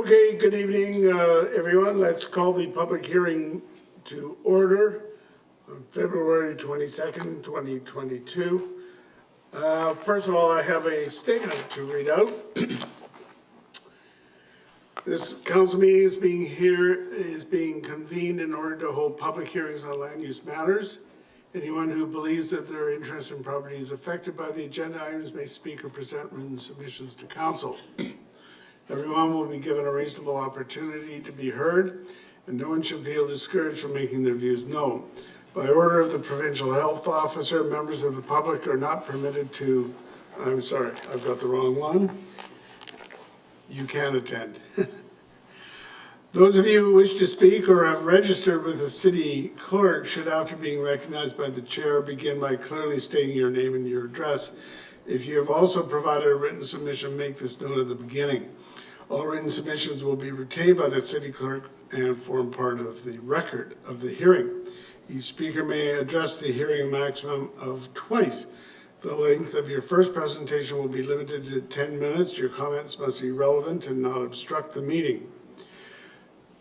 Okay, good evening, everyone. Let's call the public hearing to order on February 22nd, 2022. First of all, I have a statement to read out. This council meeting is being convened in order to hold public hearings on land use matters. Anyone who believes that their interest in property is affected by the agenda items may speak or present written submissions to council. Everyone will be given a reasonable opportunity to be heard, and no one should feel discouraged from making their views known. By order of the provincial health officer, members of the public are not permitted to, I'm sorry, I've got the wrong one. You can attend. Those of you who wish to speak or have registered with the city clerk should, after being recognized by the chair, begin by clearly stating your name and your address. If you have also provided a written submission, make this note at the beginning. All written submissions will be retained by the city clerk and form part of the record of the hearing. Each speaker may address the hearing a maximum of twice. The length of your first presentation will be limited to 10 minutes. Your comments must be relevant and not obstruct the meeting.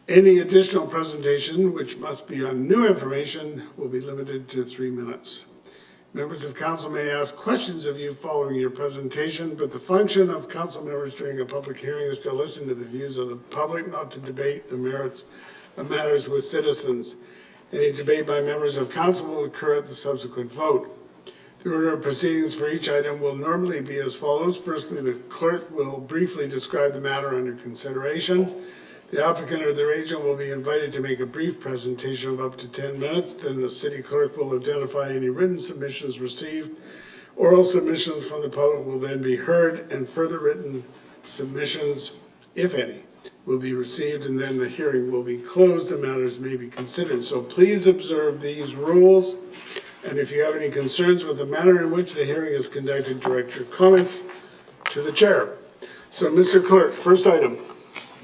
Any additional presentation, which must be on new information, will be limited to 3 minutes. Members of council may ask questions of you following your presentation, but the function of council members during a public hearing is to listen to the views of the public, not to debate the merits of matters with citizens. Any debate by members of council will occur at the subsequent vote. The order of proceedings for each item will normally be as follows. Firstly, the clerk will briefly describe the matter under consideration. The applicant or their agent will be invited to make a brief presentation of up to 10 minutes. Then the city clerk will identify any written submissions received. Oral submissions from the public will then be heard, and further written submissions, if any, will be received, and then the hearing will be closed and matters may be considered. So please observe these rules, and if you have any concerns with the manner in which the hearing is conducted, direct your comments to the chair. So Mr. Clerk, first item.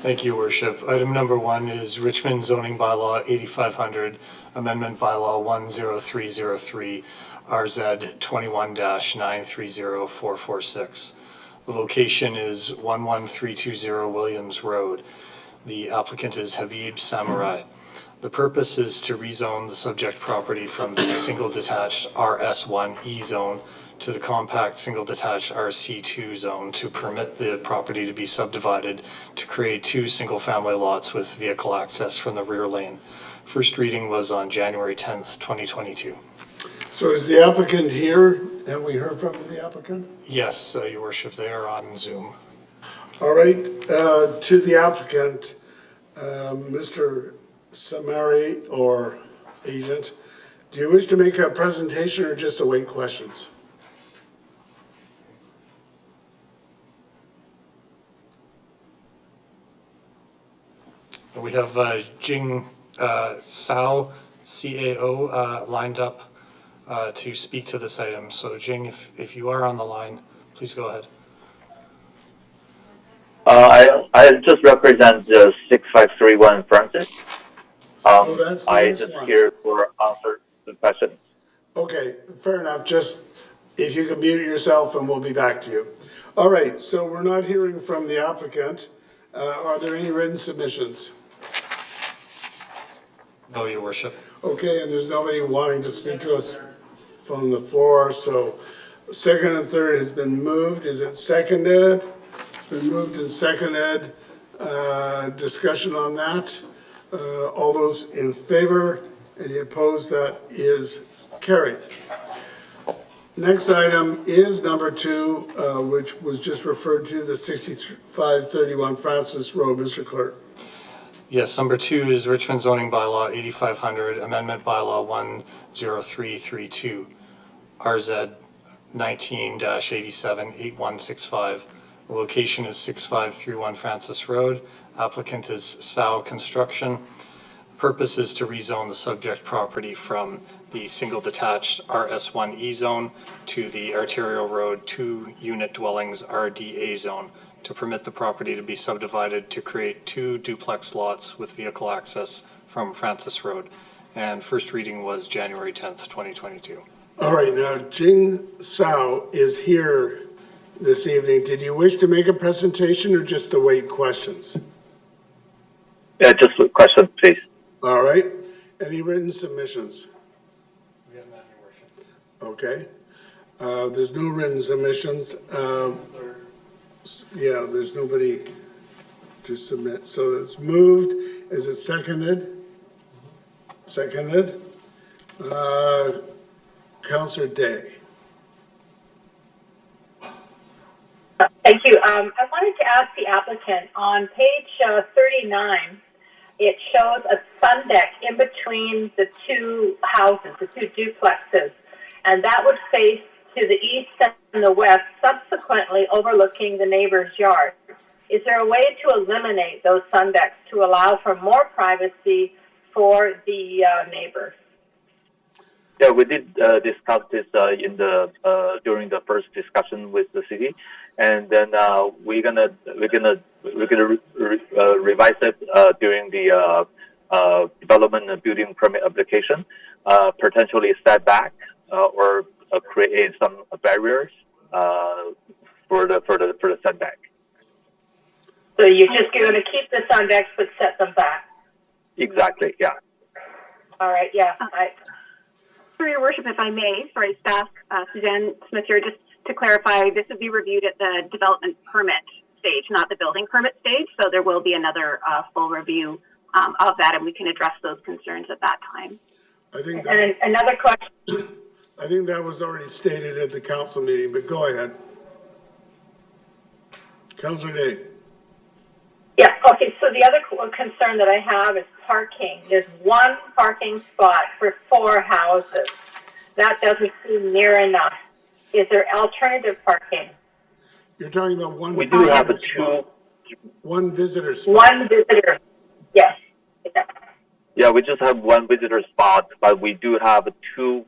Thank you, Worship. Item number 1 is Richmond Zoning Bylaw 8500, Amendment Bylaw 10303, RZ 21-930446. The location is 11320 Williams Road. The applicant is Habib Samurai. The purpose is to rezone the subject property from the single detached RS1E zone to the compact single detached RC2 zone to permit the property to be subdivided to create 2 single family lots with vehicle access from the rear lane. First reading was on January 10th, 2022. So is the applicant here? Have we heard from the applicant? Yes, Your Worship, they are on Zoom. All right, to the applicant, Mr. Samari or agent, do you wish to make a presentation or just await questions? We have Jing Sao, CAO, lined up to speak to this item. So Jing, if you are on the line, please go ahead. I just represent the 6531 Francis. I just one. here for answer the questions. Okay, fair enough. Just if you can mute yourself and we'll be back to you. All right, so we're not hearing from the applicant. Are there any written submissions? No, Your Worship. Okay, and there's nobody wanting to speak to us from the floor, so second and third has been moved. Is it seconded? It's been moved and seconded. Discussion on that. All those in favor? Any opposed? That is carried. Next item is number 2, which was just referred to, the 6531 Francis Road. Mr. Clerk. Yes, number 2 is Richmond Zoning Bylaw 8500, Amendment Bylaw 10332, RZ 19-878165. The location is 6531 Francis Road. Applicant is Sao Construction. Purpose is to rezone the subject property from the single detached RS1E zone to the arterial road 2 unit dwellings RDA zone to permit the property to be subdivided to create 2 duplex lots with vehicle access from Francis Road. And first reading was January 10th, 2022. All right, now Jing Sao is here this evening. Did you wish to make a presentation or just await questions? Yeah, just a question, please. All right. Any written submissions? We have none, Your Worship. Okay. There's no written submissions. Yeah, there's nobody to submit. So it's moved. Is it seconded? Seconded. Councillor Day. Thank you. I wanted to ask the applicant, on page 39, it shows a sun deck in between the two houses, the two duplexes, and that would face to the east and the west, subsequently overlooking the neighbor's yard. Is there a way to eliminate those sun decks to allow for more privacy for the neighbors? Yeah, we did discuss this during the first discussion with the city, and then we're gonna revise it during the development and building permit application, potentially setback or create some barriers for the setback. So you're just going to keep the sun decks but set them back? Exactly. Yeah. All right. Yeah. For Your Worship, if I may, sorry, staff, Suzanne Smith here, just to clarify, this would be reviewed at the development permit stage, not the building permit stage. So there will be another full review of that, and we can address those concerns at that time. I think And another question. I think that was already stated at the council meeting, but go ahead. Councillor Day. Yeah, okay, so the other concern that I have is parking. There's one parking spot for 4 houses. That doesn't seem near enough. Is there alternative parking? You're talking about one We visitor do have a spot. One visitor spot. One visitor, yes. Yeah. Yeah, we just have one visitor spot, but we do have 2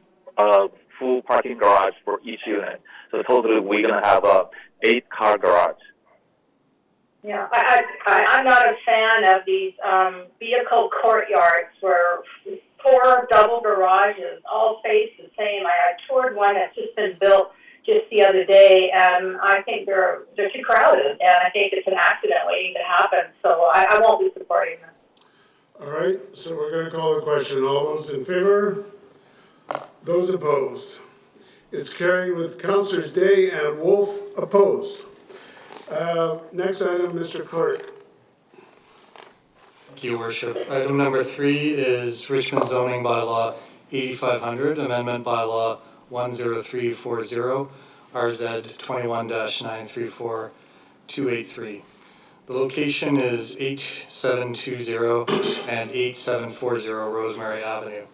full parking garage for each unit. So totally, we're gonna have a 8-car garage. Yeah, I'm not a fan of these vehicle courtyards where 4 double garages all face the same. I toured one that's just been built just the other day, and I think they're too crowded, and I think it's an accident waiting to happen. So I won't be supporting this. All right, so we're going to call the question. All those in favor? Those opposed? It's carried with Councillors Day and Wolf opposed. Next item, Mr. Clerk. Thank you, Your Worship. Item number 3 is Richmond Zoning Bylaw 8500, Amendment Bylaw 10340, RZ 21-934283. The location is 8720 and 8740 Rosemary Avenue.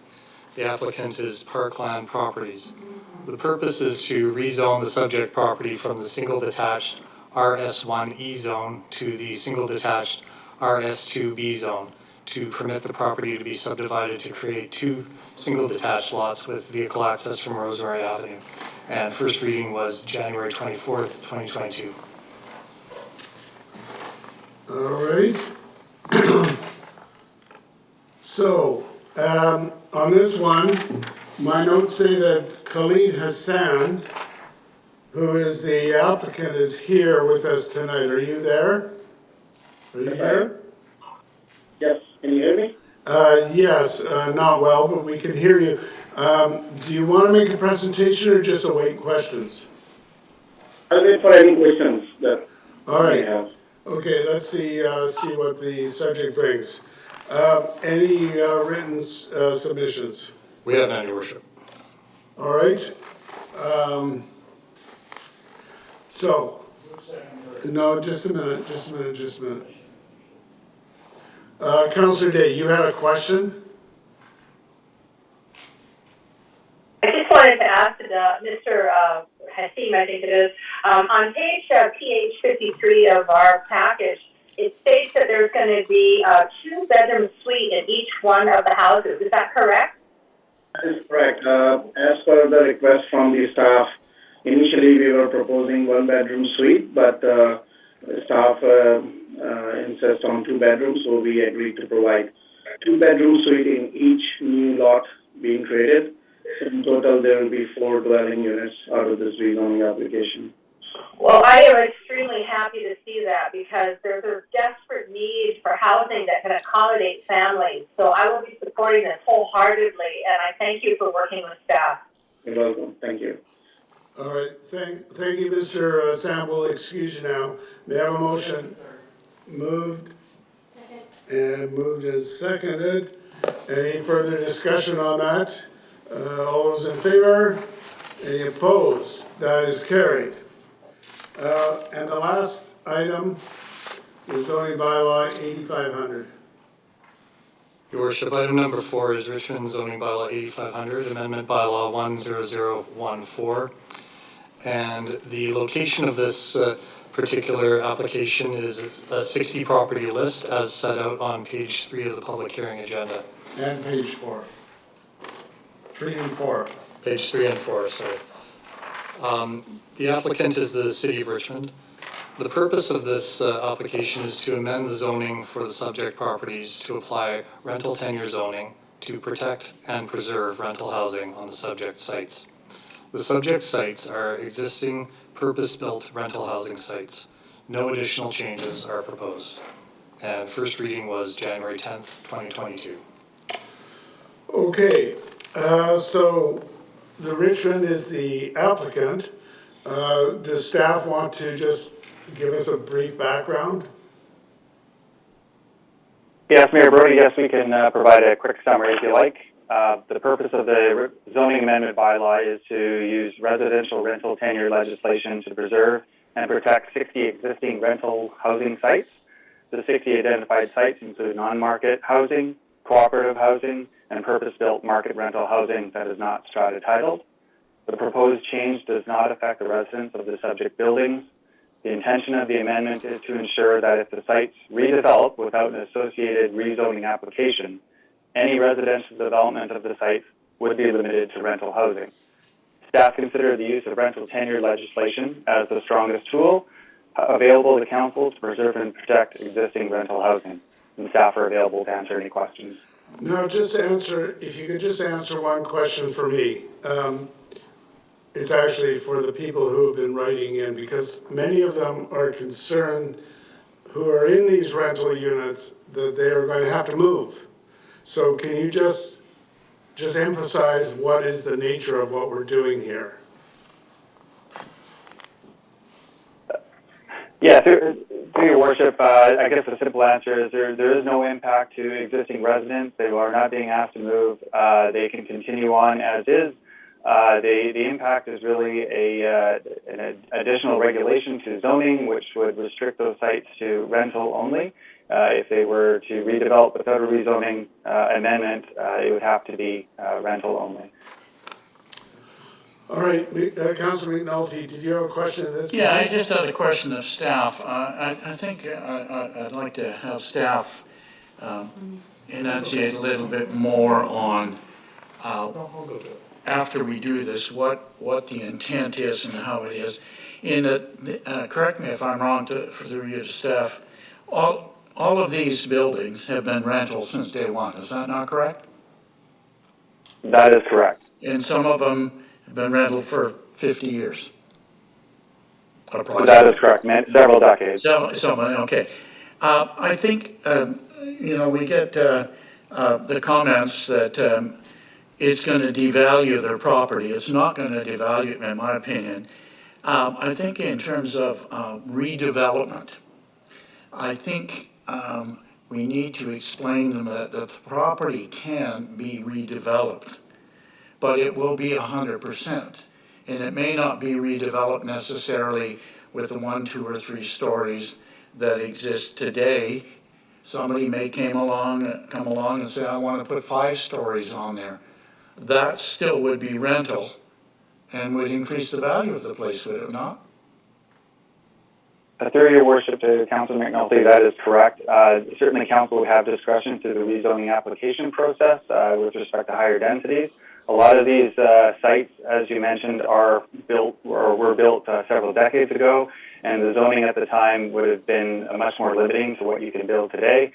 The applicant is Parkland Properties. The purpose is to rezone the subject property from the single detached RS1E zone to the single detached RS2B zone to permit the property to be subdivided to create 2 single detached lots with vehicle access from Rosemary Avenue. And first reading was January 24th, 2022. All right. So, on this one, my notes say that Khalid Hassan, who is the applicant, is here with us tonight. Are you there? Are you here? Yes, can you hear me? Yes, not well, but we can hear you. Do you want to make a presentation or just await questions? I'll wait for any questions that All right. you have. Okay, let's see what the subject brings. Any written submissions? We have none, Your Worship. All right. So, no, just a minute. Councillor Day, you had a question? I just wanted to ask Mr. Hassim, I think it is, on page PH53 of our package, it states that there's going to be a 2-bedroom suite in each one of the houses. Is that correct? That is correct. As per the request from the staff, initially we were proposing 1-bedroom suite, but the staff insists on 2 bedrooms, so we agreed to provide 2-bedroom suite in each new lot being created. In total, there will be 4 dwelling units out of this rezoning application. Well, I am extremely happy to see that because there's a desperate need for housing that can accommodate families. So I will be supporting this wholeheartedly, and I thank you for working with staff. You're welcome. Thank you. All right, thank you, Mr. Sam. We'll excuse you now. May I have a motion? Moved and seconded. Any further discussion on that? All those in favor? Any opposed? That is carried. And the last item is zoning bylaw 8500. Your worship, item number 4 is Richmond zoning bylaw 8500, amendment bylaw 10014. And the location of this particular application is a 60 property list as set out on page 3 of the public hearing agenda. And page 4. 3 and 4. Page 3 and 4, sorry. The applicant is the City of Richmond. The purpose of this application is to amend the zoning for the subject properties to apply rental tenure zoning to protect and preserve rental housing on the subject sites. The subject sites are existing purpose-built rental housing sites. No additional changes are proposed. And first reading was January 10th, 2022. Okay, so the Richmond is the applicant. Does staff want to just give us a brief background? Yes, Mayor Brody, yes, we can provide a quick summary if you like. The purpose of the zoning amendment bylaw is to use residential rental tenure legislation to preserve and protect 60 existing rental housing sites. The 60 identified sites include non-market housing, cooperative housing, and purpose-built market rental housing that is not strata titled. The proposed change does not affect the residents of the subject buildings. The intention of the amendment is to ensure that if the sites redevelop without an associated rezoning application, any residential development of the sites would be limited to rental housing. Staff consider the use of rental tenure legislation as the strongest tool available to council to preserve and protect existing rental housing. And staff are available to answer any questions. No, just answer, if you could just answer one question for me. It's actually for the people who have been writing in, because many of them are concerned, who are in these rental units, that they are going to have to move. So can you just emphasize what is the nature of what we're doing here? Yeah, through your worship, I guess the simple answer is there is no impact to existing residents. They are not being asked to move. They can continue on as is. The impact is really an additional regulation to zoning, which would restrict those sites to rental only. If they were to redevelop without a rezoning amendment, it would have to be rental only. All right, Councilor McNulty, did you have a question of this? Yeah, I just had a question of staff. I think I'd like to have staff enunciate a little bit more on, after we do this, what the intent is and how it is. Correct me if I'm wrong, through your staff, all of these buildings have been rentals since day one. Is that not correct? That is correct. And some of them have been rental for 50 years. That is correct, several decades. Okay. I think, we get the comments that it's going to devalue their property. It's not going to devalue it, in my opinion. I think in terms of redevelopment, I think we need to explain to them that the property can be redeveloped, but it will be 100%. And it may not be redeveloped necessarily with the 1, 2, or 3 stories that exist today. Somebody may come along and say, I want to put 5 stories on there. That still would be rental and would increase the value of the place, would it not? Through your worship to Councilor McNulty, that is correct. Certainly council would have discretion through the rezoning application process with respect to higher densities. A lot of these sites, as you mentioned, are built or were built several decades ago, and the zoning at the time would have been much more limiting to what you can build today.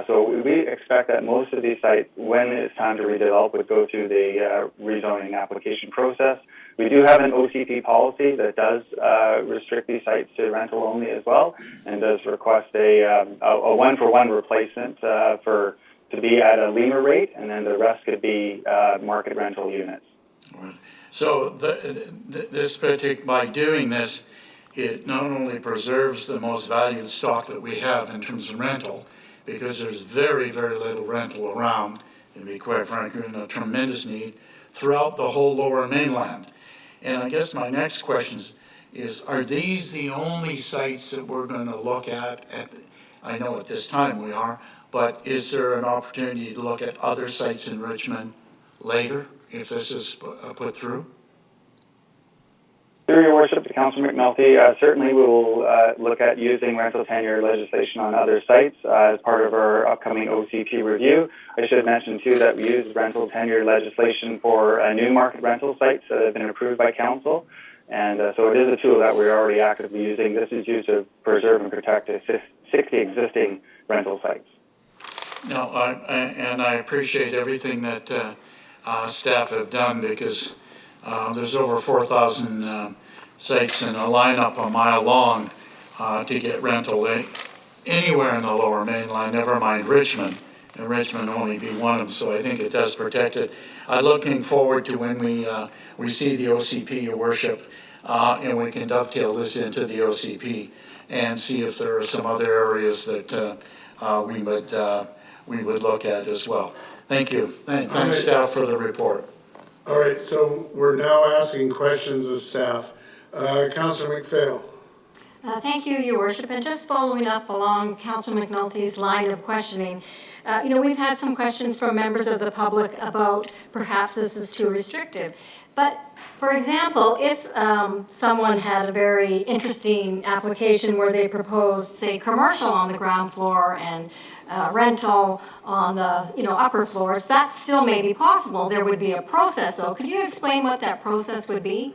So we expect that most of these sites, when it's time to redevelop, would go through the rezoning application process. We do have an OCP policy that does restrict these sites to rental only as well, and does request a one-for-one replacement to be at a lemur rate, and then the rest could be market rental units. So by doing this, it not only preserves the most valued stock that we have in terms of rental, because there's very, very little rental around, and to be quite frank, we're in a tremendous need throughout the whole Lower Mainland. And I guess my next question is, are these the only sites that we're going to look at I know at this time we are, but is there an opportunity to look at other sites in Richmond later if this is put through? Through your worship, to Councillor McNulty, certainly we will look at using rental tenure legislation on other sites as part of our upcoming OCP review. I should mention too that we use rental tenure legislation for new market rental sites that have been approved by council, and so it is a tool that we're already actively using. This is used to preserve and protect 60 existing rental sites. No, I appreciate everything that staff have done, because there's over 4,000 sites in a lineup a mile long to get rental anywhere in the Lower Mainland, never mind Richmond, and Richmond only be one of them, so I think it does protect it. I'm looking forward to when we see the OCP, your worship, and we can dovetail this into the OCP and see if there are some other areas that we would look at as well. Thank you. Thanks, staff, for the report. All right, so we're now asking questions of staff. Councillor McPhail. Thank you, Your Worship. And just following up along Councillor McNulty's line of questioning, we've had some questions from members of the public about perhaps this is too restrictive. But for example, if someone had a very interesting application where they proposed, say, commercial on the ground floor and rental on the upper floors, that still may be possible. There would be a process, though. Could you explain what that process would be?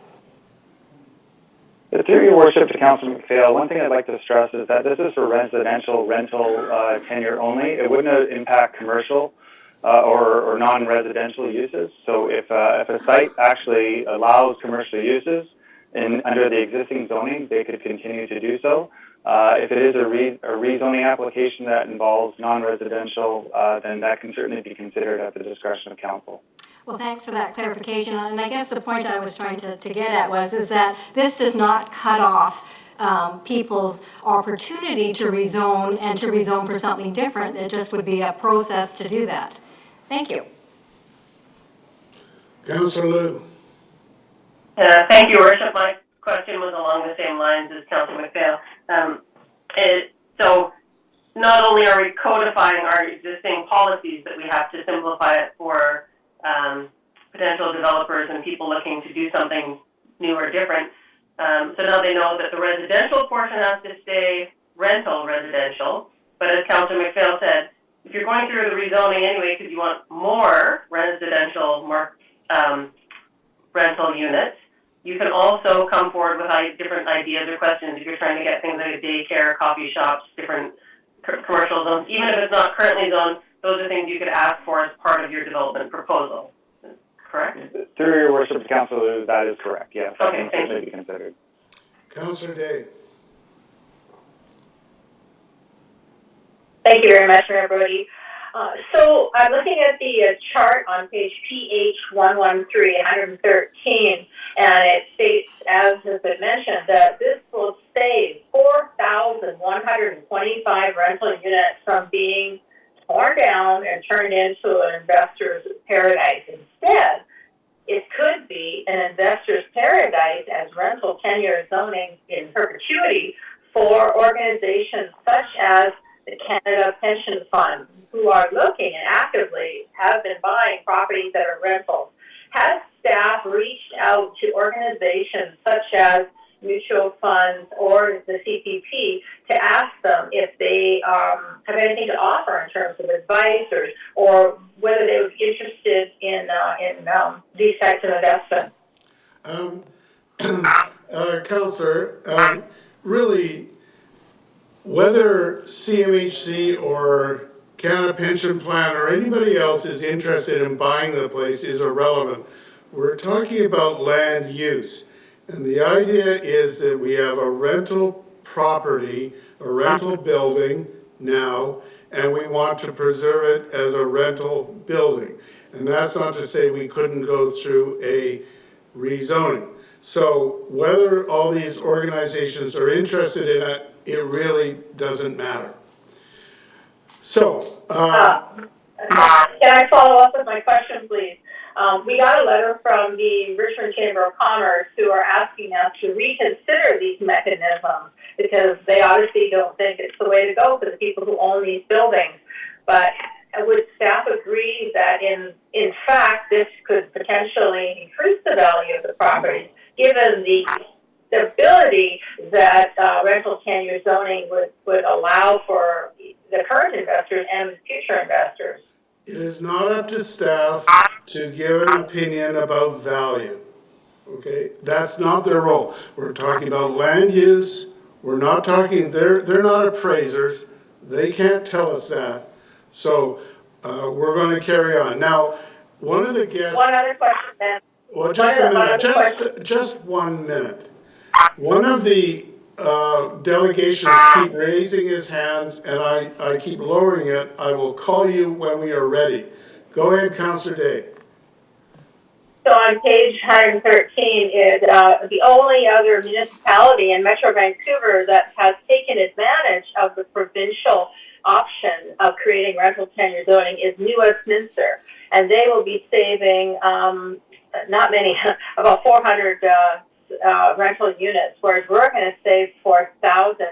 Through your worship, to Councillor McPhail, one thing I'd like to stress is that this is for residential rental tenure only. It wouldn't impact commercial or non-residential uses. So if a site actually allows commercial uses under the existing zoning, they could continue to do so. If it is a rezoning application that involves non-residential, then that can certainly be considered at the discretion of council. Well, thanks for that clarification. And I guess the point I was trying to get at is that this does not cut off people's opportunity to rezone and to rezone for something different. It just would be a process to do that. Thank you. Councillor Liu. Thank you, Your Worship. My question was along the same lines as Councillor McPhail. So not only are we codifying our existing policies, but we have to simplify it for potential developers and people looking to do something new or different. So now they know that the residential portion has to stay rental residential, but as Councillor McPhail said, if you're going through the rezoning anyway because you want more residential rental units, you can also come forward with different ideas or questions if you're trying to get things like a daycare, coffee shops, different commercial zones. Even if it's not currently zoned, those are things you could ask for as part of your development proposal. Correct? Through your worship, Councillor, that is correct. Yes, that okay, can certainly be considered. Councillor Day. Thank you very much, everybody. So I'm looking at the chart on page PH 113, and it states, as has been mentioned, that this will save 4,125 rental units from being torn down and turned into an investor's paradise. Instead, it could be an investor's paradise as rental tenure zoning in perpetuity for organizations such as the Canada Pension Fund, who are looking and actively have been buying properties that are rentals. Has staff reached out to organizations such as mutual funds or the CPP to ask them if they have anything to offer in terms of advice or whether they would be interested in these types of investments? Councillor, really, whether CMHC or Canada Pension Plan or anybody else is interested in buying the place is irrelevant. We're talking about land use. And the idea is that we have a rental property, a rental building now, and we want to preserve it as a rental building. And that's not to say we couldn't go through a rezoning. So whether all these organizations are interested in it, it really doesn't matter. So, can I follow up with my question, please? We got a letter from the Richmond Chamber of Commerce who are asking us to reconsider these mechanisms because they obviously don't think it's the way to go for the people who own these buildings. But would staff agree that in fact this could potentially increase the value of the property given the ability that rental tenure zoning would allow for the current investors and future investors? it is not up to staff to give an opinion about value. Okay, that's not their role. We're talking about land use. We're not talking, they're not appraisers. They can't tell us that. So we're going to carry on. Now, one of the guests. One other question then. Well, just a minute, just 1 minute. One of the delegations keep raising his hands, and I keep lowering it. I will call you when we are ready. Go ahead, Councillor Day. So on page 113 is the only other municipality in Metro Vancouver that has taken advantage of the provincial option of creating rental tenure zoning is New Westminster, and they will be saving not many, about 400 rental units, whereas we're going to save 4,000.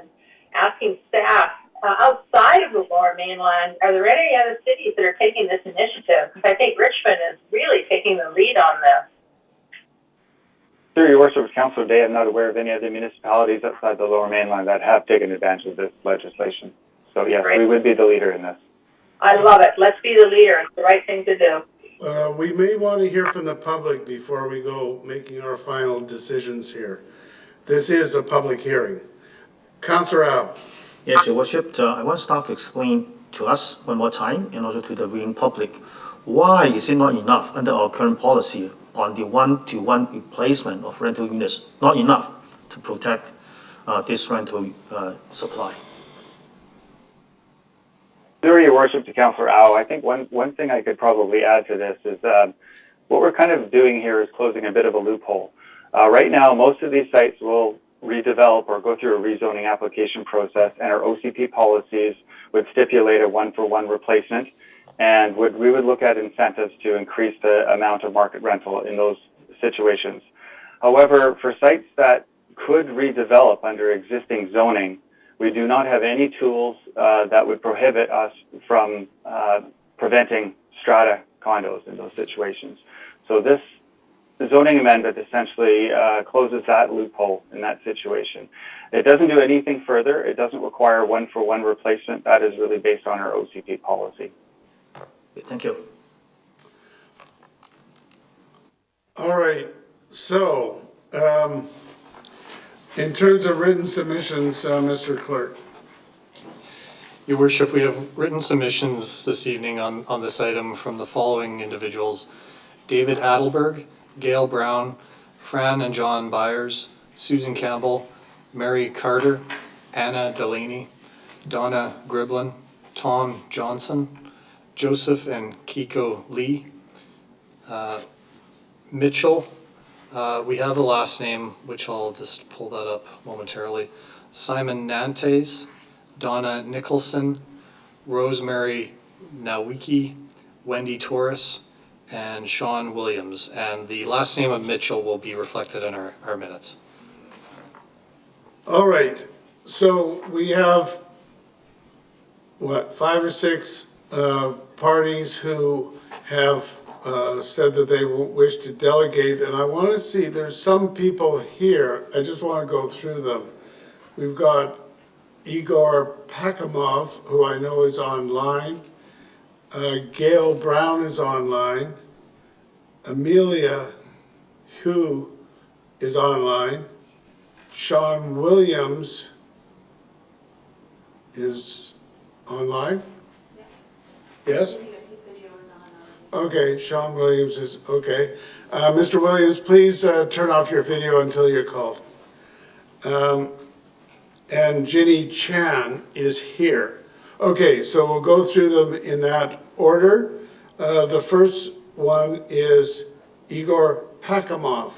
Asking staff outside of the Lower Mainland, are there any other cities that are taking this initiative? Because I think Richmond is really taking the lead on this. Through your worship, as Councillor Day, I'm not aware of any other municipalities outside the Lower Mainland that have taken advantage of this legislation. So yes, we would be the leader in this. I love it. Let's be the leader. It's the right thing to do. We may want to hear from the public before we go making our final decisions here. This is a public hearing. Councillor Al. Yes, Your Worship. I want staff to explain to us one more time and also to the viewing public why is it not enough under our current policy on the one-to-one replacement of rental units, not enough to protect this rental supply. Through your worship to Councillor Au, I think one thing I could probably add to this is what we're kind of doing here is closing a bit of a loophole. Right now, most of these sites will redevelop or go through a rezoning application process, and our OCP policies would stipulate a one-for-one replacement, and we would look at incentives to increase the amount of market rental in those situations. However, for sites that could redevelop under existing zoning, we do not have any tools that would prohibit us from preventing strata condos in those situations. So this zoning amendment essentially closes that loophole in that situation. It doesn't do anything further. It doesn't require one-for-one replacement. That is really based on our OCP policy. Thank you. All right, so in terms of written submissions, Mr. Clerk. Your Worship, we have written submissions this evening on this item from the following individuals: David Adelberg, Gail Brown, Fran and John Byers, Susan Campbell, Mary Carter, Anna Delaney, Donna Griblin, Tom Johnson, Joseph and Kiko Lee, Mitchell, we have the last name, which I'll just pull that up momentarily, Simon Nantes, Donna Nicholson, Rosemary Nowicki, Wendy Torres, and Sean Williams. And the last name of Mitchell will be reflected in our minutes. All right, so we have, 5 or 6 parties who have said that they wish to delegate, and I want to see, there's some people here, I just want to go through them. We've got Igor Pakimov, who I know is online. Gail Brown is online. Amelia Hu is online. Sean Williams is online. Yes? Okay, Sean Williams is, okay. Mr. Williams, please turn off your video until you're called. And Ginny Chan is here. Okay, so we'll go through them in that order. The first one is Igor Pakamov.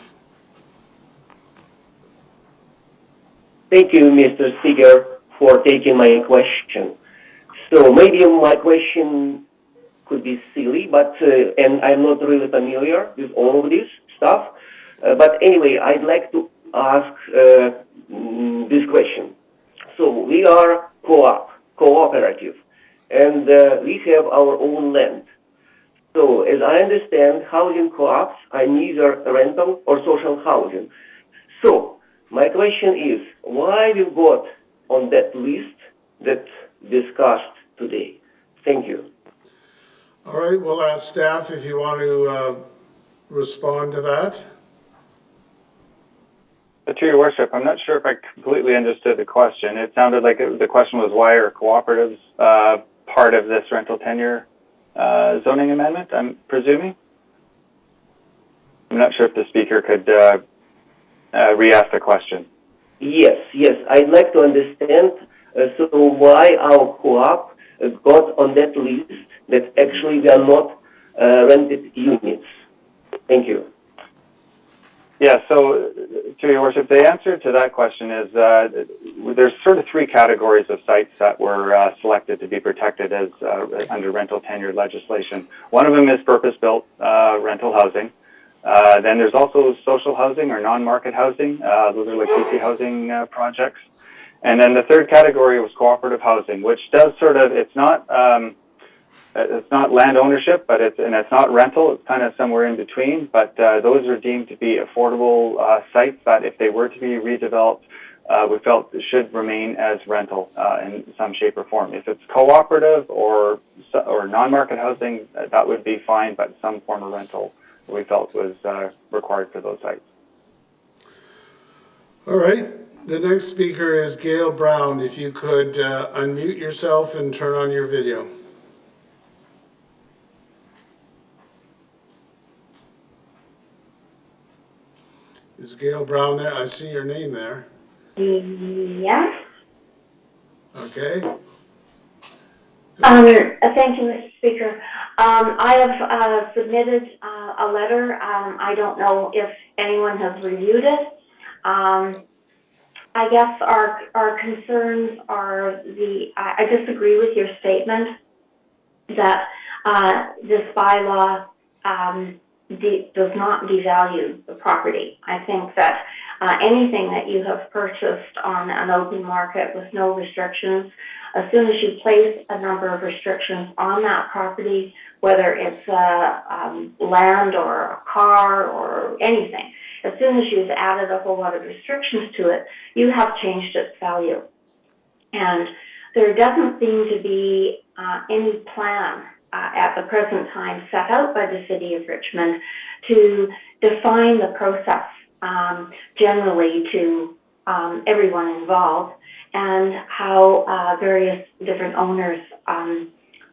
Thank you, Mr. Speaker, for taking my question. So maybe my question could be silly, but and I'm not really familiar with all of this stuff. But anyway, I'd like to ask this question. So we are cooperative, and we have our own land. So as I understand, housing co-ops are neither rental or social housing. So my question is, why we got on that list that discussed today? Thank you. All right, we'll ask staff if you want to respond to that. To your worship, I'm not sure if I completely understood the question. It sounded like the question was why are cooperatives part of this rental tenure zoning amendment, I'm presuming? I'm not sure if the speaker could re-ask the question. Yes, I'd like to understand so why our co-op got on that list that actually we are not rented units. Thank you. Yeah, so to your worship, the answer to that question is there's sort of three categories of sites that were selected to be protected as under rental tenure legislation. One of them is purpose-built rental housing. Then there's also social housing or non-market housing. Those are like CC housing projects. And then the third category was cooperative housing, which does sort of, it's not land ownership, but it's not rental. It's kind of somewhere in between. But those are deemed to be affordable sites that, if they were to be redeveloped, we felt should remain as rental in some shape or form. If it's cooperative or non-market housing, that would be fine, but some form of rental we felt was required for those sites. All right. The next speaker is Gail Brown. If you could unmute yourself and turn on your video. Is Gail Brown there? I see your name there. Yes. Okay. Thank you, Mr. Speaker. I have submitted a letter. I don't know if anyone has reviewed it. I guess our concerns are I disagree with your statement that this bylaw does not devalue the property. I think that anything that you have purchased on an open market with no restrictions, as soon as you place a number of restrictions on that property, whether it's land or a car or anything, as soon as you've added a whole lot of restrictions to it, you have changed its value. And there doesn't seem to be any plan at the present time set out by the City of Richmond to define the process generally to everyone involved and how various different owners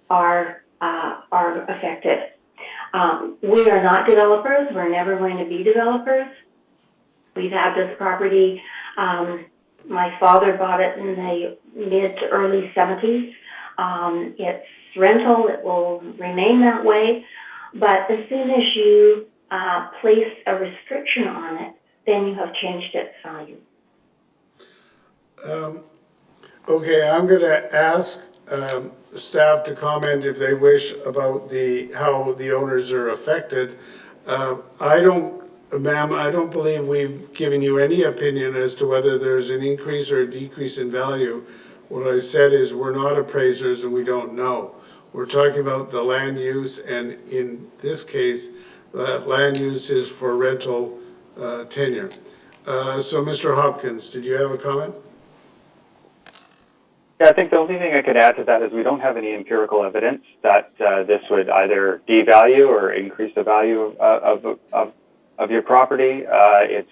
are affected. We are not developers. We're never going to be developers. We've had this property. My father bought it in the mid to early 70s. It's rental. It will remain that way. But as soon as you place a restriction on it, then you have changed its value. Okay, I'm going to ask staff to comment if they wish about how the owners are affected. Ma'am, I don't believe we've given you any opinion as to whether there's an increase or a decrease in value. What I said is we're not appraisers and we don't know. We're talking about the land use, and in this case, land use is for rental tenure. So Mr. Hopkins, did you have a comment? Yeah, I think the only thing I could add to that is we don't have any empirical evidence that this would either devalue or increase the value of your property. It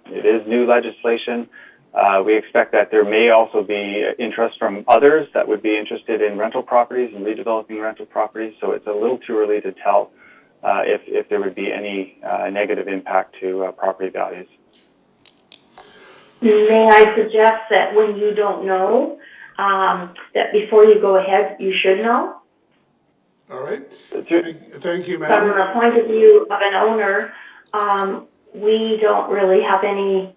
is new legislation. We expect that there may also be interest from others that would be interested in rental properties and redeveloping rental properties. So it's a little too early to tell if there would be any negative impact to property values. May I suggest that when you don't know, that before you go ahead, you should know? All right. Thank you, From ma'am. the point of view of an owner, we don't really have any,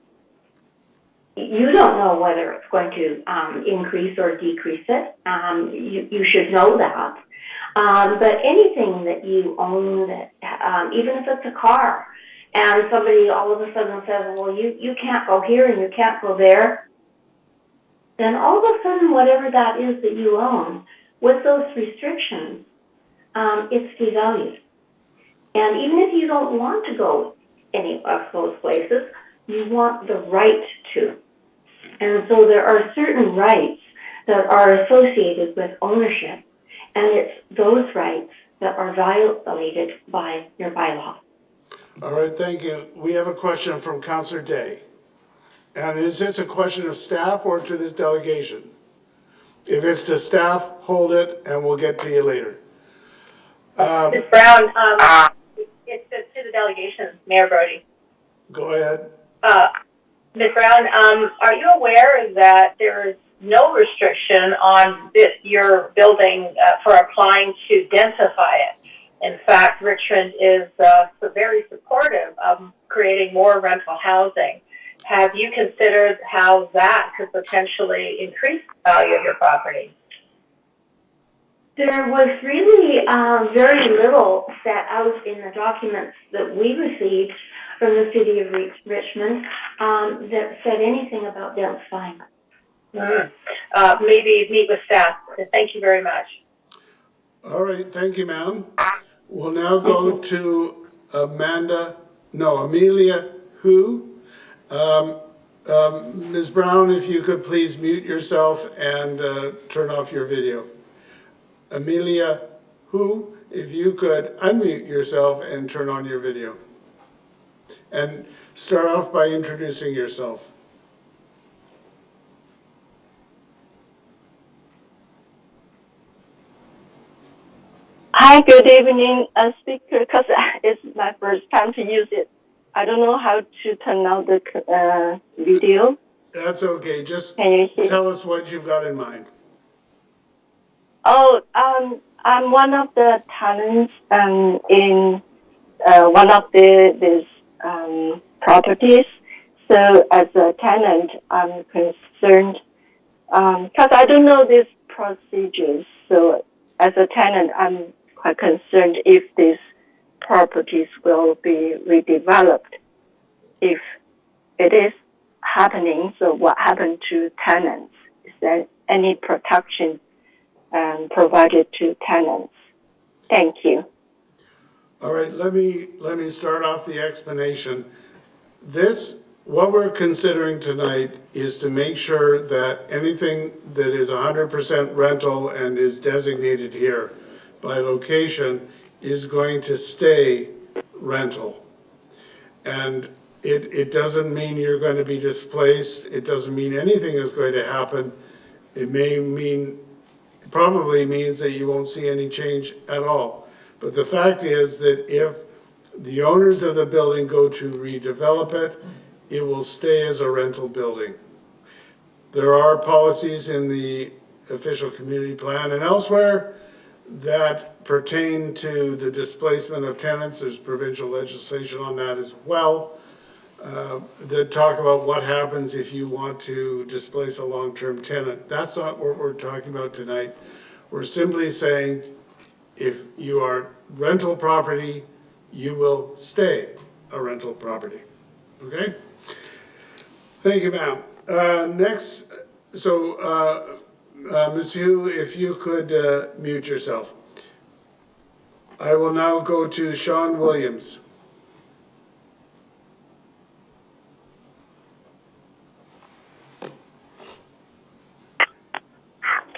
you don't know whether it's going to increase or decrease it. You should know that. But anything that you own, that even if it's a car, and somebody all of a sudden says, well, you can't go here and you can't go there, then all of a sudden, whatever that is that you own, with those restrictions, it's devalued. And even if you don't want to go any of those places, you want the right to. And so there are certain rights that are associated with ownership, and it's those rights that are violated by your bylaw. All right, thank you. We have a question from Councillor Day. And is this a question of staff or to this delegation? If it's to staff, hold it, and we'll get to you later. Ms. Brown, it's to the delegation, Mayor Brody. Go ahead. Ms. Brown, are you aware that there is no restriction on your building for applying to densify it? In fact, Richmond is very supportive of creating more rental housing. Have you considered how that could potentially increase the value of your property? There was really very little set out in the documents that we received from the city of Richmond that said anything about densifying. Maybe meet with staff. Thank you very much. All right, thank you, ma'am. We'll now go to Amelia Hu. Ms. Brown, if you could please mute yourself and turn off your video. Amelia Hu, if you could unmute yourself and turn on your video. And start off by introducing yourself. Hi, good evening, speaker, because it's my first time to use it. I don't know how to turn on the video. That's okay, just tell us what you've got in mind. Oh, I'm one of the tenants in one of these properties. So as a tenant, I'm concerned because I don't know these procedures. So as a tenant, I'm quite concerned if these properties will be redeveloped. If it is happening, so what happened to tenants? Is there any protection provided to tenants? Thank you. All right, let me start off the explanation. What we're considering tonight is to make sure that anything that is 100% rental and is designated here by location is going to stay rental. And it doesn't mean you're going to be displaced. It doesn't mean anything is going to happen. It probably means that you won't see any change at all. But the fact is that if the owners of the building go to redevelop it, it will stay as a rental building. There are policies in the official community plan and elsewhere that pertain to the displacement of tenants. There's provincial legislation on that as well, that talk about what happens if you want to displace a long-term tenant. That's not what we're talking about tonight. We're simply saying if you are rental property, you will stay a rental property. Okay? Thank you, ma'am. Next, Ms. Hu, if you could mute yourself. I will now go to Sean Williams.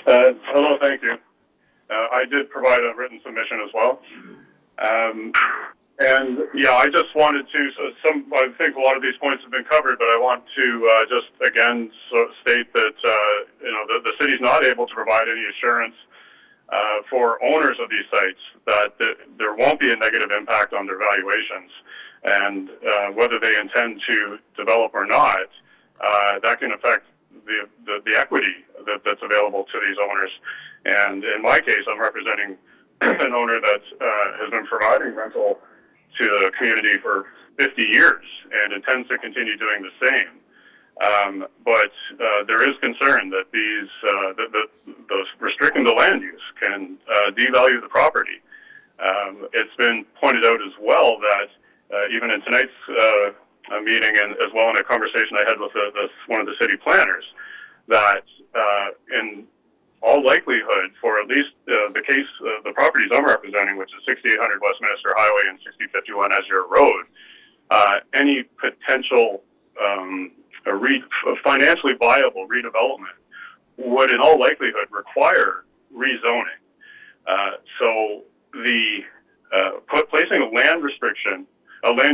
Hello, thank you. I did provide a written submission as well. And yeah, I just wanted to, I think a lot of these points have been covered, but I want to just again state that, the city's not able to provide any assurance for owners of these sites that there won't be a negative impact on their valuations. And whether they intend to develop or not, that can affect the equity that's available to these owners. And in my case, I'm representing an owner that has been providing rental to the community for 50 years and intends to continue doing the same. But there is concern that those restricting the land use can devalue the property. It's been pointed out as well that even in tonight's meeting, and as well in a conversation I had with one of the city planners, that in all likelihood, for at least the case, the properties I'm representing, which is 6800 Westminster Highway and 6051 Azure Road, any potential financially viable redevelopment would in all likelihood require rezoning. So the placing a land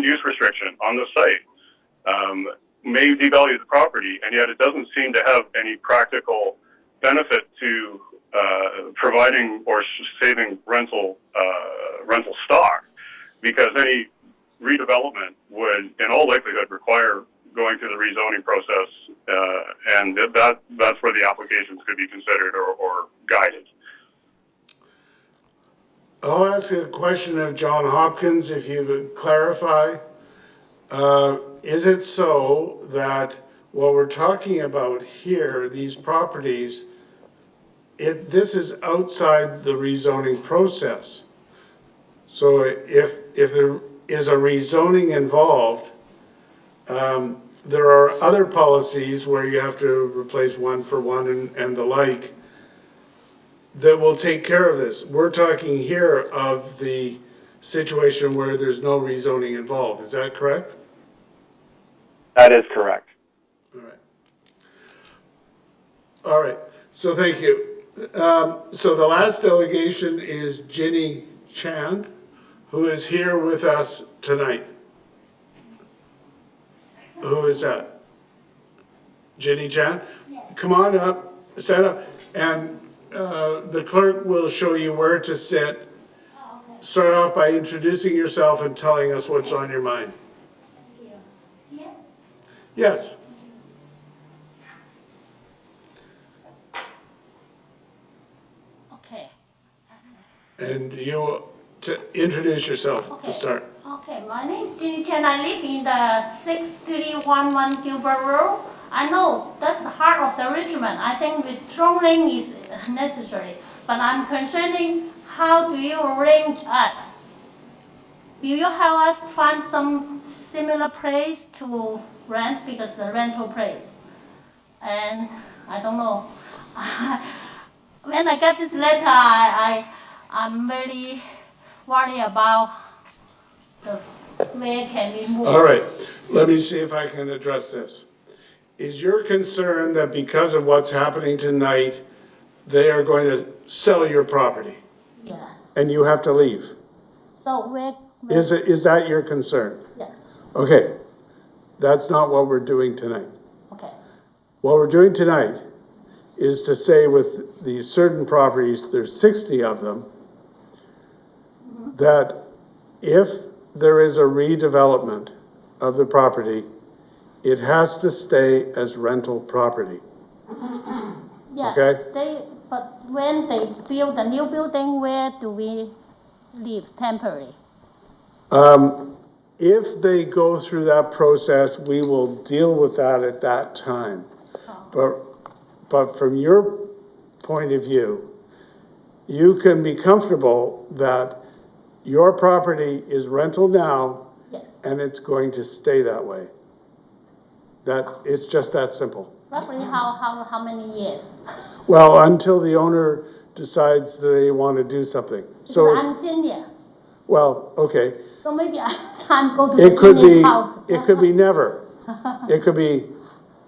use restriction on the site may devalue the property, and yet it doesn't seem to have any practical benefit to providing or saving rental stock, because any redevelopment would in all likelihood require going through the rezoning process, and that's where the applications could be considered or guided. I'll ask a question of John Hopkins, if you could clarify. Is it so that what we're talking about here, these properties, this is outside the rezoning process? So if there is a rezoning involved, there are other policies where you have to replace one for one and the like that will take care of this. We're talking here of the situation where there's no rezoning involved. Is that correct? That is correct. All right. So thank you. So the last delegation is Ginny Chan, who is here with us tonight. Who is that? Ginny Chan? Come on up, stand up, and the clerk will show you where to sit. Start off by introducing yourself and telling us what's on your mind. Yes. Okay. And you to introduce yourself to start. Okay, my name is Jenny Chen. I live in the 6311 Gilbert Road. I know that's the heart of the Richmond. I think zoning is necessary, but I'm concerning how do you arrange us? Do you help us find some similar place to rent, because the rental place? And I don't know. When I get this letter, I'm very worried about where can we move. All right, let me see if I can address this. Is your concern that because of what's happening tonight, they are going to sell your property? Yes. And you have to leave? So where Is that your concern? Yeah. Okay, that's not what we're doing tonight. Okay. What we're doing tonight is to say with these certain properties, there's 60 of them, that if there is a redevelopment of the property, it has to stay as rental property. Yes, Okay? but when they build a new building, where do we live temporary? If they go through that process, we will deal with that at that time. But from your point of view, you can be comfortable that your property is rental now, yes, and it's going to stay that way. It's just that simple. Roughly how many years? Well, until the owner decides they want to do something. Because I'm senior, Well, okay. so maybe I can't go to the senior's house. It could be never. It could be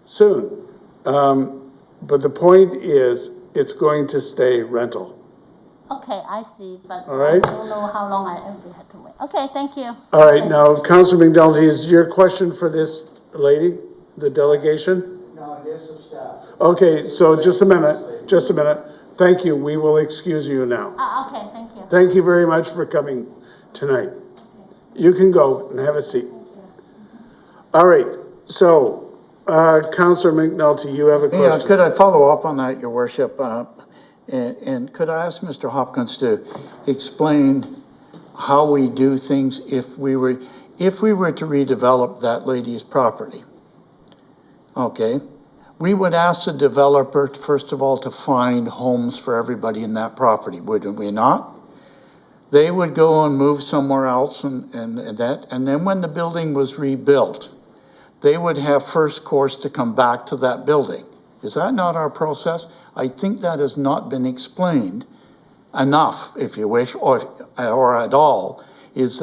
soon. But the point is, it's going to stay rental. Okay, I see, but All right. I don't know how long I will have to wait. Okay, thank you. All right, now, Councilor McNulty, is your question for this lady, the delegation? No, it is of staff. Okay, so just a minute. Thank you, we will excuse you now. Okay, thank you. Thank you very much for coming tonight. You can go and have a seat. All right, so, Councilor McNulty, you have a Yeah, question? could I follow up on that, Your Worship? And could I ask Mr. Hopkins to explain how we do things if we were to redevelop that lady's property? Okay, we would ask the developer, first of all, to find homes for everybody in that property, wouldn't we not? They would go and move somewhere else and then when the building was rebuilt, they would have first course to come back to that building. Is that not our process? I think that has not been explained enough, if you wish, or at all. Is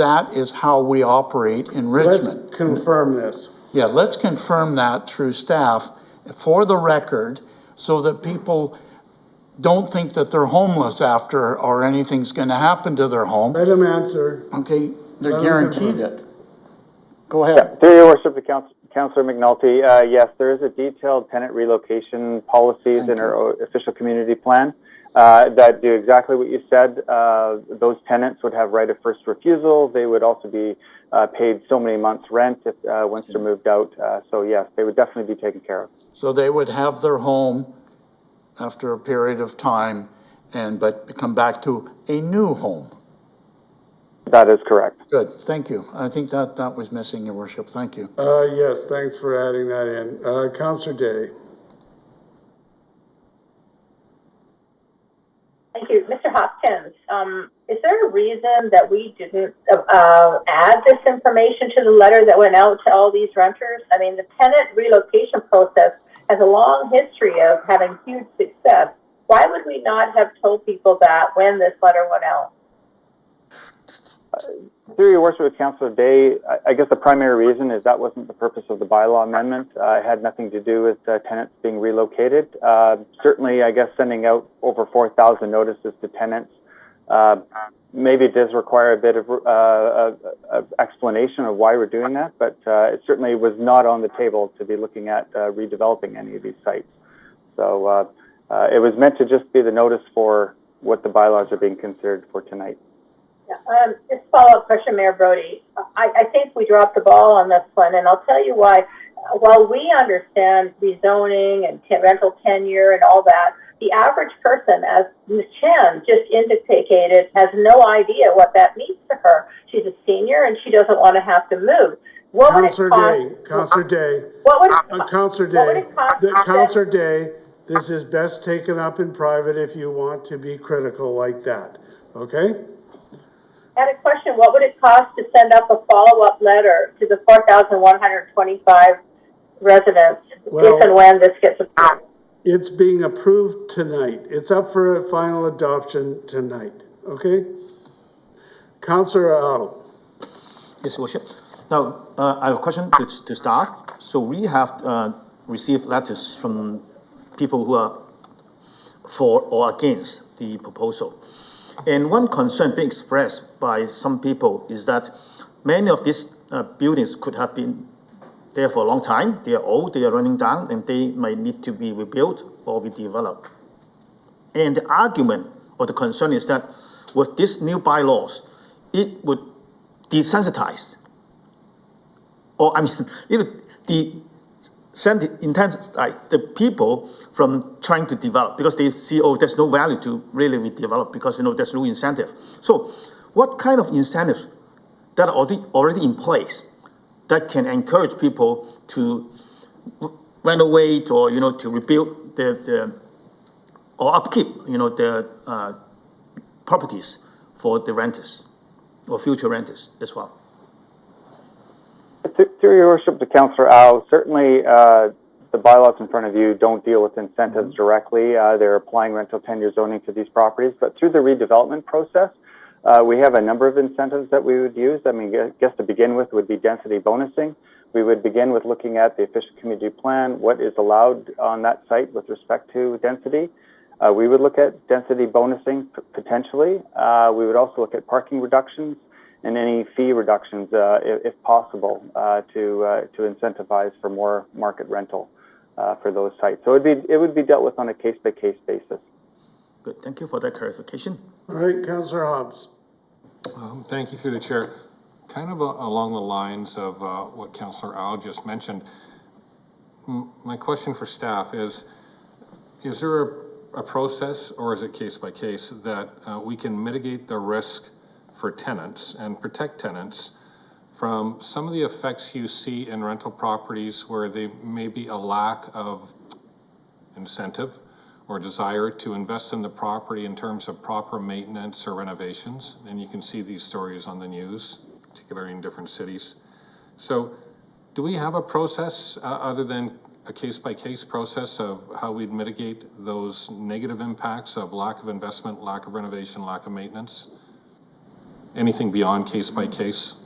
how we operate in Richmond. Let's confirm this. Yeah, let's confirm that through staff for the record so that people don't think that they're homeless after or anything's going to happen to their home. Let him answer. Okay, they're Let him guaranteed confirm. it. Go ahead. Through your worship, Councillor McNulty, yes, there is a detailed tenant relocation policies in our official community plan that do exactly what you said. Those tenants would have right of first refusal. They would also be paid so many months rent if once they're moved out. So yes, they would definitely be taken care of. So they would have their home after a period of time but come back to a new home. That is correct. Good, thank you. I think that was missing, Your Worship. Thank you. Yes, thanks for adding that in. Councillor Day. Thank you. Mr. Hopkins, is there a reason that we didn't add this information to the letter that went out to all these renters? I mean, the tenant relocation process has a long history of having huge success. Why would we not have told people that when this letter went out? Through your worship with Councillor Day, I guess the primary reason is that wasn't the purpose of the bylaw amendment. It had nothing to do with tenants being relocated. Certainly, I guess sending out over 4,000 notices to tenants, maybe it does require a bit of explanation of why we're doing that, but it certainly was not on the table to be looking at redeveloping any of these sites. So it was meant to just be the notice for what the bylaws are being considered for tonight. Yeah, just follow-up question, Mayor Brody. I think we dropped the ball on this one, and I'll tell you why. While we understand rezoning and rental tenure and all that, the average person, as Ms. Chen just indicated, has no idea what that means to her. She's a senior, and she doesn't want to have to move. What would it cost? Councillor Day. What would it Councillor What would it cost? Councillor Day, this is best taken up in private if you want to be critical like that. Okay? I had a question. What would it cost to send up a follow-up letter to the 4,125 residents if and when this gets approved? It's being approved tonight. It's up for a final adoption tonight. Okay? Councillor Au. Yes, Worship. Now, I have a question to staff. So we have received letters from people who are for or against the proposal. And one concern being expressed by some people is that many of these buildings could have been there for a long time. They are old, they are running down, and they might need to be rebuilt or redeveloped. And the argument or the concern is that with these new bylaws, it would desensitize, or I mean, it would intensify the people from trying to develop because they see, oh, there's no value to really redevelop because, there's no incentive. So what kind of incentives that are already in place that can encourage people to renovate or, to rebuild or upkeep, the properties for the renters or future renters as well? Through your worship to Councillor Au, certainly the bylaws in front of you don't deal with incentives directly. They're applying rental tenure zoning to these properties, but through the redevelopment process, we have a number of incentives that we would use. I mean, I guess to begin with would be density bonusing. We would begin with looking at the official community plan, what is allowed on that site with respect to density. We would look at density bonusing potentially. We would also look at parking reductions and any fee reductions, if possible, to incentivize for more market rental for those sites. So it would be dealt with on a case-by-case basis. Good, thank you for that clarification. All right, Councillor Hobbs. Thank you through the chair. Kind of along the lines of what Councillor Al just mentioned, my question for staff is there a process, or is it case by case, that we can mitigate the risk for tenants and protect tenants from some of the effects you see in rental properties where there may be a lack of incentive or desire to invest in the property in terms of proper maintenance or renovations? And you can see these stories on the news, particularly in different cities. So do we have a process other than a case-by-case process of how we'd mitigate those negative impacts of lack of investment, lack of renovation, lack of maintenance? Anything beyond case-by-case?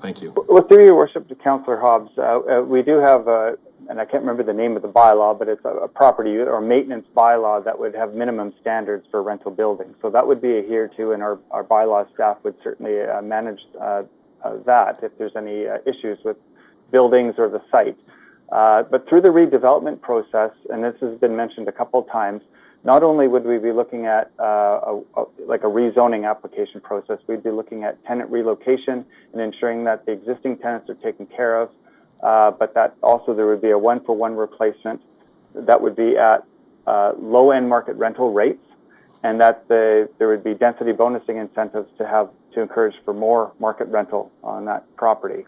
Thank you. Well, through your worship to Councillor Hobbs, we do have and I can't remember the name of the bylaw, but it's a property or maintenance bylaw that would have minimum standards for rental buildings. So that would be adhered to, and our bylaw staff would certainly manage that if there's any issues with buildings or the site. But through the redevelopment process, and this has been mentioned a couple of times, not only would we be looking at like a rezoning application process, we'd be looking at tenant relocation and ensuring that the existing tenants are taken care of, but that also there would be a one-for-one replacement that would be at low-end market rental rates, and that there would be density bonusing incentives to encourage for more market rental on that property.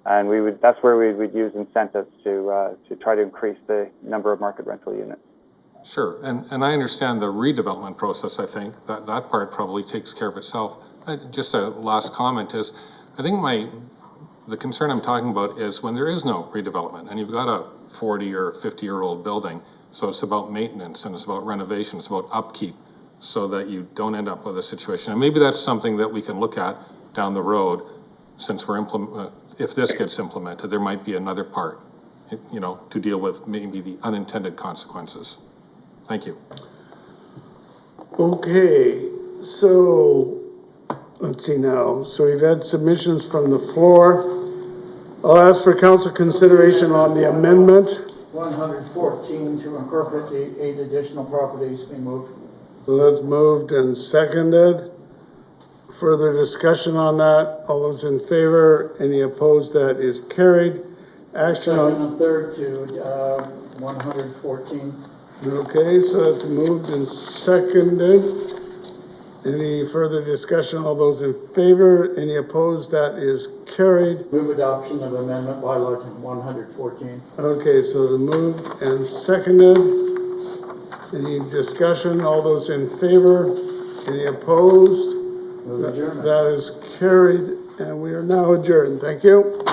And that's where we would use incentives to try to increase the number of market rental units. Sure, and I understand the redevelopment process. I think that part probably takes care of itself. Just a last comment is, I think the concern I'm talking about is when there is no redevelopment and you've got a 40 or 50-year-old building, so it's about maintenance and it's about renovation, it's about upkeep, so that you don't end up with a situation. And maybe that's something that we can look at down the road, since if this gets implemented, there might be another part, to deal with maybe the unintended consequences. Thank you. Okay, so let's see now. So we've had submissions from the floor. I'll ask for council consideration on the amendment. 114 to incorporate the 8 additional properties being moved. So that's moved and seconded. Further discussion on that? All those in favor? Any opposed? That is carried. Action on the third to 114. Okay, so it's moved and seconded. Any further discussion? All those in favor? Any opposed? That is carried. Move adoption of amendment bylaw to 114. Okay, so the moved and seconded. Any discussion? All those in favor? Any opposed? That is carried, and we are now adjourned. Thank you.